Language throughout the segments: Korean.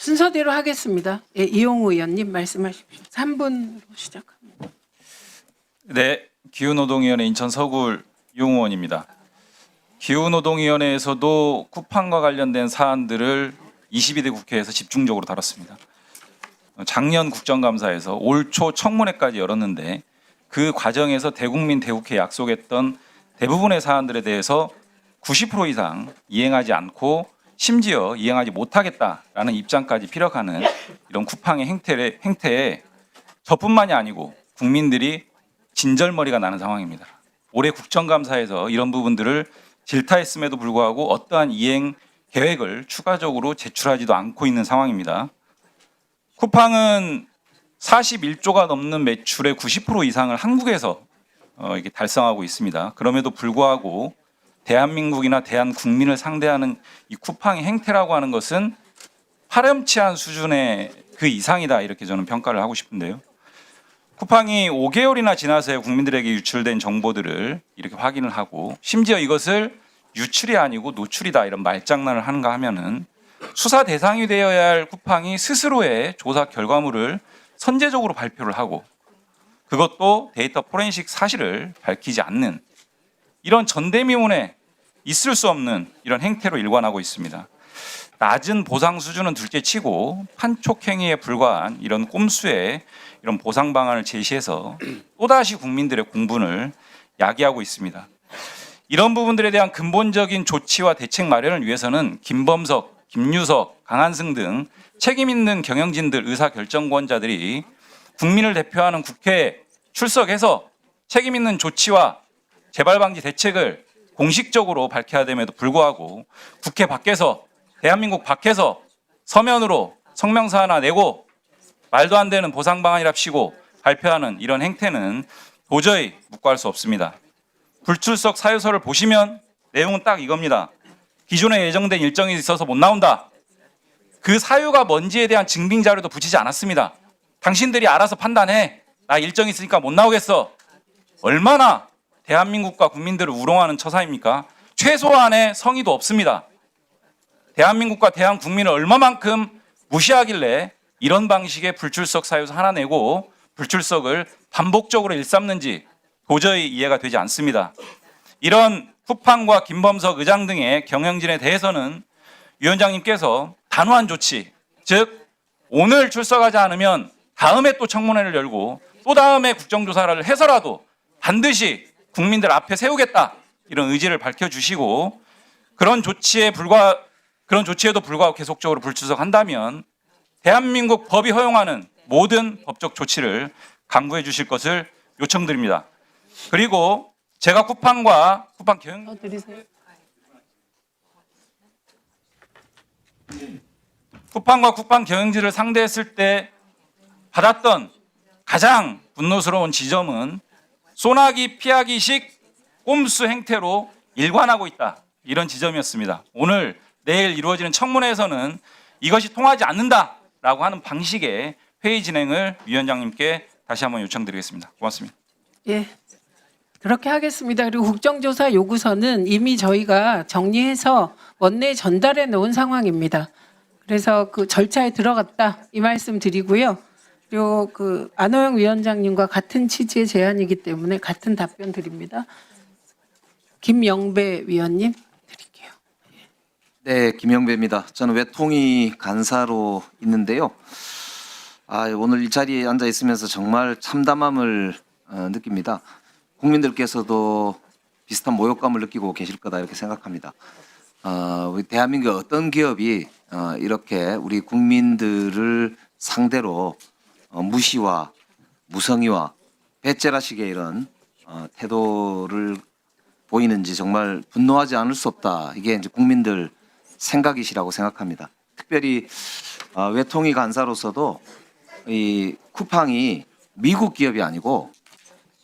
순서대로 하겠습니다. 예, 이용우 의원님 말씀하십시오. 3분으로 시작합니다. 네, 기후노동위원회 인천 서구 이용우 의원입니다. 기후노동위원회에서도 쿠팡과 관련된 사안들을 22대 국회에서 집중적으로 다뤘습니다. 작년 국정감사에서 올 초 청문회까지 열었는데 그 과정에서 대국민 대국회에 약속했던 대부분의 사안들에 대해서 90% 이상 이행하지 않고 심지어 이행하지 못하겠다라는 입장까지 피력하는 이런 쿠팡의 행태에 저뿐만이 아니고 국민들이 진절머리가 나는 상황입니다. 올해 국정감사에서 이런 부분들을 질타했음에도 불구하고 어떠한 이행 계획을 추가적으로 제출하지도 않고 있는 상황입니다. 쿠팡은 41조가 넘는 매출의 90% 이상을 한국에서 이렇게 달성하고 있습니다. 그럼에도 불구하고 대한민국이나 대한국민을 상대하는 이 쿠팡의 행태라고 하는 것은 파렴치한 수준의 그 이상이다, 이렇게 저는 평가를 하고 싶은데요. 쿠팡이 5개월이나 지나서 국민들에게 유출된 정보들을 이렇게 확인을 하고 심지어 이것을 유출이 아니고 노출이다 이런 말장난을 하는가 하면은 수사 대상이 되어야 할 쿠팡이 스스로의 조사 결과물을 선제적으로 발표를 하고 그것도 데이터 포렌식 사실을 밝히지 않는 이런 전대미문에 있을 수 없는 이런 행태로 일관하고 있습니다. 낮은 보상 수준은 둘째치고 판촉행위에 불과한 이런 꼼수의 이런 보상 방안을 제시해서 또다시 국민들의 공분을 야기하고 있습니다. 이런 부분들에 대한 근본적인 조치와 대책 마련을 위해서는 김범석, 김유석, 강한승 등 책임 있는 경영진들, 의사결정권자들이 국민을 대표하는 국회에 출석해서 책임 있는 조치와 재발 방지 대책을 공식적으로 밝혀야 됨에도 불구하고 국회 밖에서 대한민국 밖에서 서면으로 성명서 하나 내고 말도 안 되는 보상 방안이랍시고 발표하는 이런 행태는 도저히 묵과할 수 없습니다. 불출석 사유서를 보시면 내용은 딱 이겁니다. 기존에 예정된 일정이 있어서 못 나온다. 그 사유가 뭔지에 대한 증빙 자료도 붙이지 않았습니다. 당신들이 알아서 판단해. 나 일정이 있으니까 못 나오겠어. 얼마나 대한민국과 국민들을 우롱하는 처사입니까? 최소한의 성의도 없습니다. 대한민국과 대한국민을 얼마만큼 무시하길래 이런 방식의 불출석 사유서 하나 내고 불출석을 반복적으로 일삼는지 도저히 이해가 되지 않습니다. 이런 쿠팡과 김범석 의장 등의 경영진에 대해서는 위원장님께서 단호한 조치, 즉 오늘 출석하지 않으면 다음에 또 청문회를 열고 또 다음에 국정조사를 해서라도 반드시 국민들 앞에 세우겠다, 이런 의지를 밝혀주시고 그런 조치에도 불구하고 계속적으로 불출석한다면 대한민국 법이 허용하는 모든 법적 조치를 강구해 주실 것을 요청드립니다. 그리고 제가 쿠팡과 쿠팡 경영진을 상대했을 때 받았던 가장 분노스러운 지점은 소나기 피하기식 꼼수 행태로 일관하고 있다, 이런 지점이었습니다. 오늘 내일 이루어지는 청문회에서는 이것이 통하지 않는다라고 하는 방식의 회의 진행을 위원장님께 다시 한번 요청드리겠습니다. 고맙습니다. 예, 그렇게 하겠습니다. 그리고 국정조사 요구서는 이미 저희가 정리해서 원내에 전달해 놓은 상황입니다. 그래서 그 절차에 들어갔다, 이 말씀 드리고요. 그리고 그 안호영 위원장님과 같은 취지의 제안이기 때문에 같은 답변 드립니다. 김영배 위원님 드릴게요. 네, 김영배입니다. 저는 외통위 간사로 있는데요. 오늘 이 자리에 앉아 있으면서 정말 참담함을 느낍니다. 국민들께서도 비슷한 모욕감을 느끼고 계실 거다, 이렇게 생각합니다. 우리 대한민국 어떤 기업이 이렇게 우리 국민들을 상대로 무시와 무성의와 배째라식의 이런 태도를 보이는지 정말 분노하지 않을 수 없다. 이게 이제 국민들 생각이시라고 생각합니다. 특별히 외통위 간사로서도 이 쿠팡이 미국 기업이 아니고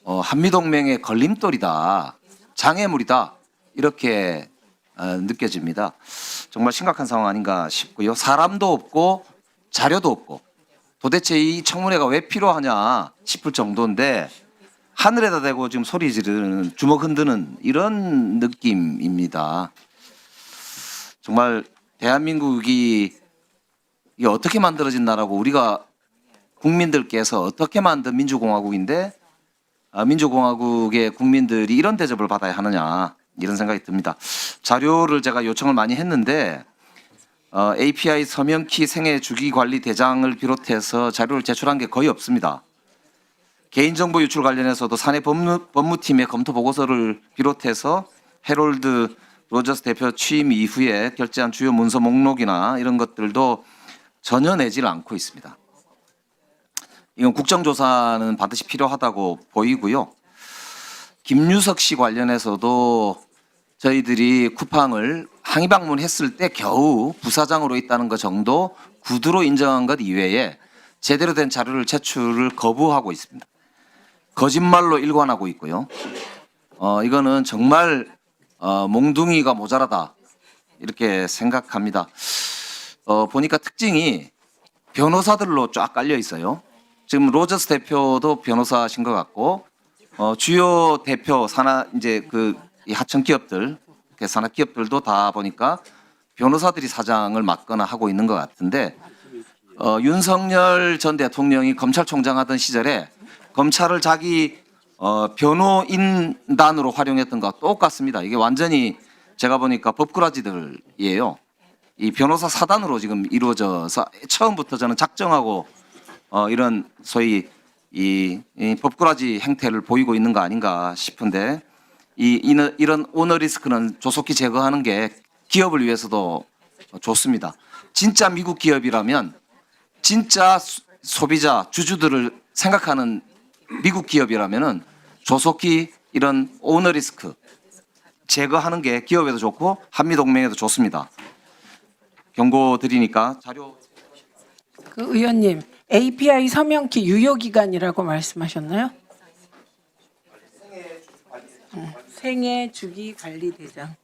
한미동맹의 걸림돌이다, 장애물이다, 이렇게 느껴집니다. 정말 심각한 상황 아닌가 싶고요. 사람도 없고 자료도 없고 도대체 이 청문회가 왜 필요하냐 싶을 정도인데 하늘에다 대고 지금 소리 지르는, 주먹 흔드는 이런 느낌입니다. 정말 대한민국이 이게 어떻게 만들어진 나라고 우리가 국민들께서 어떻게 만든 민주공화국인데 민주공화국의 국민들이 이런 대접을 받아야 하느냐 이런 생각이 듭니다. 자료를 제가 요청을 많이 했는데 API 서명키 생애 주기 관리 대장을 비롯해서 자료를 제출한 게 거의 없습니다. 개인정보 유출 관련해서도 사내 법무팀의 검토 보고서를 비롯해서 해롤드 로저스 대표 취임 이후에 결제한 주요 문서 목록이나 이런 것들도 전혀 내지를 않고 있습니다. 이건 국정조사는 반드시 필요하다고 보이고요. 김유석 씨 관련해서도 저희들이 쿠팡을 항의 방문했을 때 겨우 부사장으로 있다는 것 정도 구두로 인정한 것 이외에 제대로 된 자료를 제출을 거부하고 있습니다. 거짓말로 일관하고 있고요. 이거는 정말 몽둥이가 모자라다 이렇게 생각합니다. 보니까 특징이 변호사들로 쫙 깔려 있어요. 지금 로저스 대표도 변호사신 것 같고 주요 대표 산하 이제 이 하청 기업들 산하 기업들도 다 보니까 변호사들이 사장을 맡거나 하고 있는 것 같은데 윤석열 전 대통령이 검찰총장 하던 시절에 검찰을 자기 변호인단으로 활용했던 것과 똑같습니다. 이게 완전히 제가 보니까 법꾸라지들이에요. 이 변호사 사단으로 지금 이루어져서 처음부터 저는 작정하고 이런 소위 이 법꾸라지 행태를 보이고 있는 거 아닌가 싶은데 이런 오너 리스크는 조속히 제거하는 게 기업을 위해서도 좋습니다. 진짜 미국 기업이라면 진짜 소비자 주주들을 생각하는 미국 기업이라면은 조속히 이런 오너 리스크 제거하는 게 기업에도 좋고 한미 동맹에도 좋습니다. 경고 드리니까 자료. 그 의원님, API 서명키 유효 기간이라고 말씀하셨나요? 생애 주기 관리 대장.